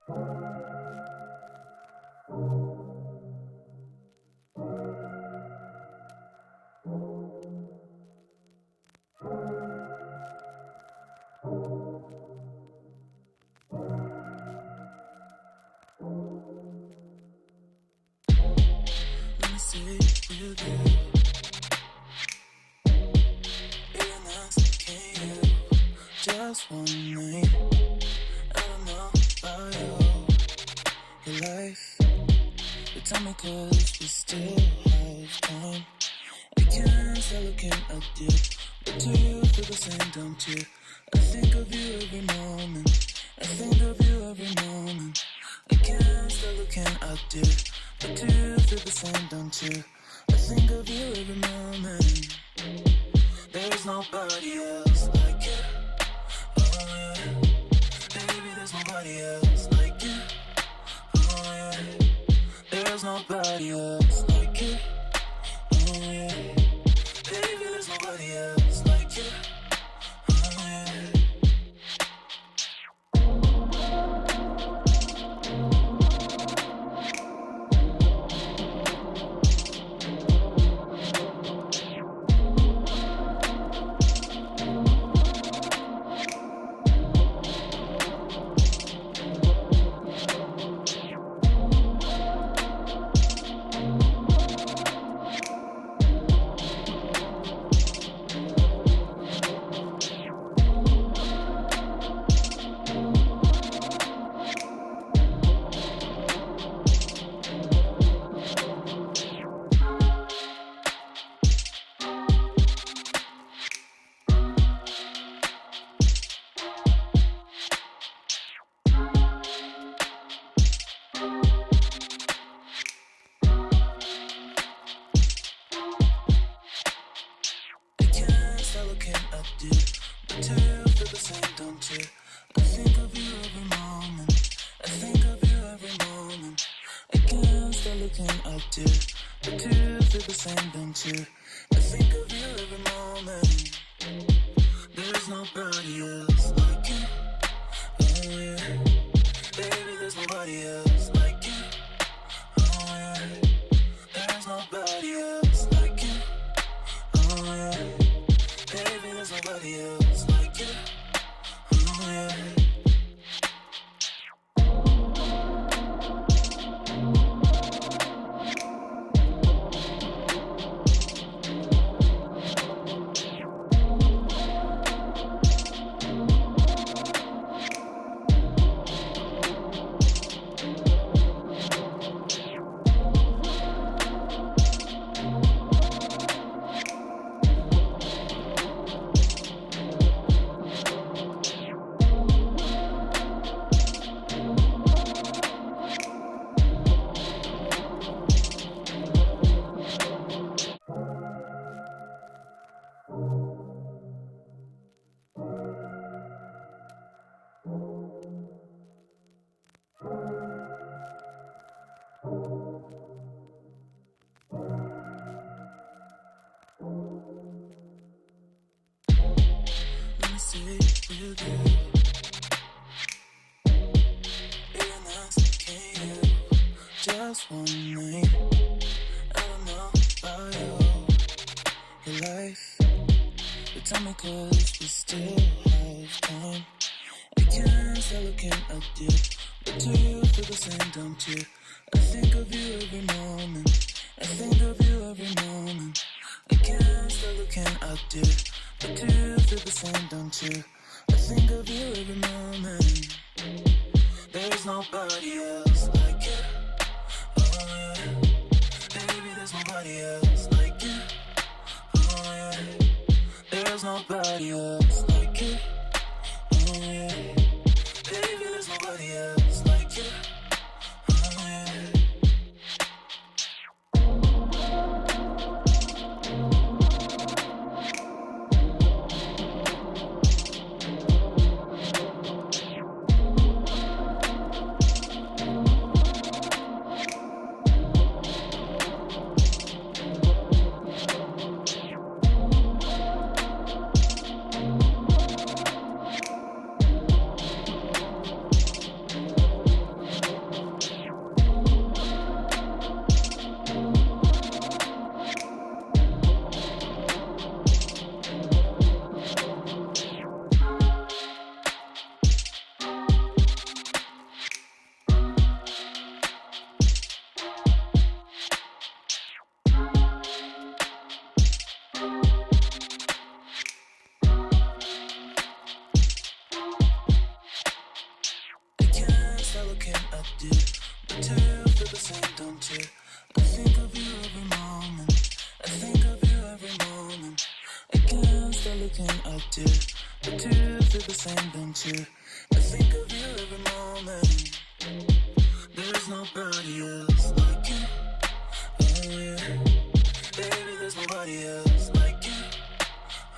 Let me say it real good. Being nice, can you? Just one night. I don't know about your life. But tell me 'cause we still have time. I can't stop looking at you. But do you feel the same, don't you? I think of you every moment. I think of you every moment. I can't stop looking at you. But do you feel the same, don't you? I think of you every moment. There's nobody else like you. Oh yeah. Baby, there's nobody else like you. Oh yeah. There's nobody else like you. Oh yeah. Baby, there's nobody else like you. Oh yeah. Just one night. I don't know about your life. But tell me 'cause we still have time. I can't stop looking at you. But do you feel the same, don't you? I think of you every moment. I think of you every moment. I can't stop looking at you. But do you feel the same, don't you? I think of you every moment. There's nobody else like you. Oh yeah. Baby, there's nobody else like you. Oh yeah. There's nobody else like you. Oh yeah. Baby, there's nobody else like you. Oh yeah. tell what can I do, but you feel the same, don't you? I think of you every moment. I think of you every moment. I can't stop looking at you, but you feel the same, don't you? I think of you every moment. There's nobody else like you. Oh yeah, baby, there's nobody else like you.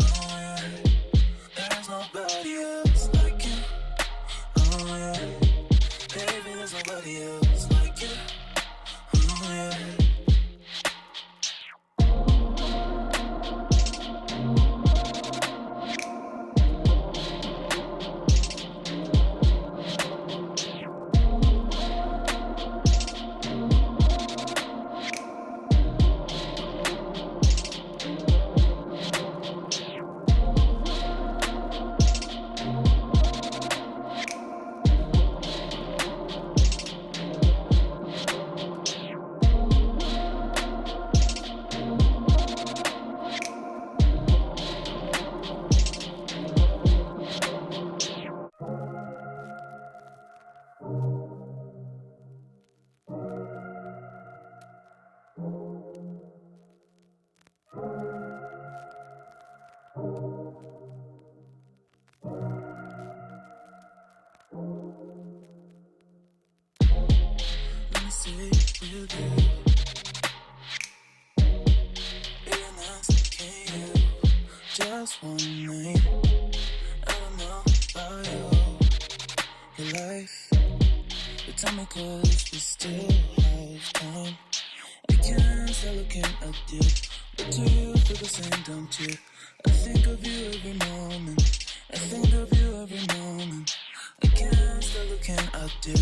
Oh yeah, there's nobody else like you. Oh yeah, baby, there's nobody else like you. Oh yeah. Let me say you do. Be honest, can you? Just one night. I don't know about your life. But tell me 'cause we still have time. I can't stop looking at you, but you feel the same, don't you? I think of you every moment. I think of you every moment. I can't stop looking at you,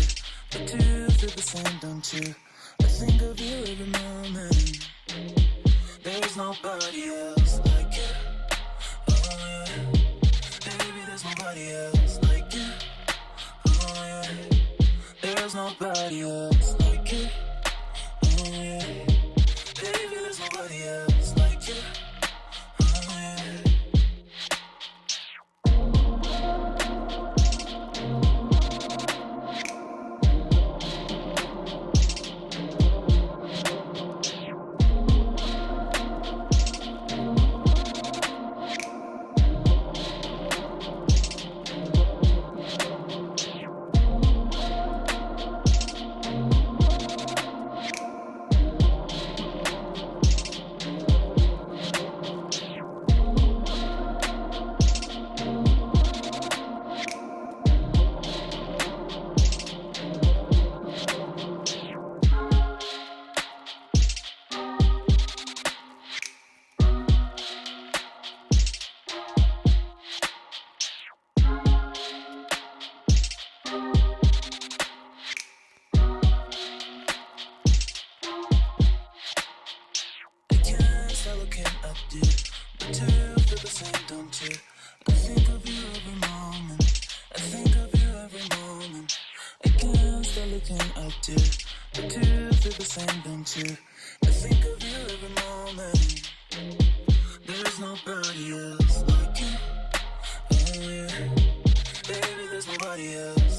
but you feel the same, don't you? I think of you every moment. There's nobody else like you. Oh yeah, baby, there's nobody else like you. Oh yeah, there's nobody else like you. Oh yeah, baby, there's nobody else like you. Oh yeah. Looking at you, but you feel the same, don't you? I think of you every moment. I think of you every moment. I can't stop looking at you, but you feel the same, don't you? I think of you every moment. There's nobody else like you. Oh yeah, baby, there's nobody else.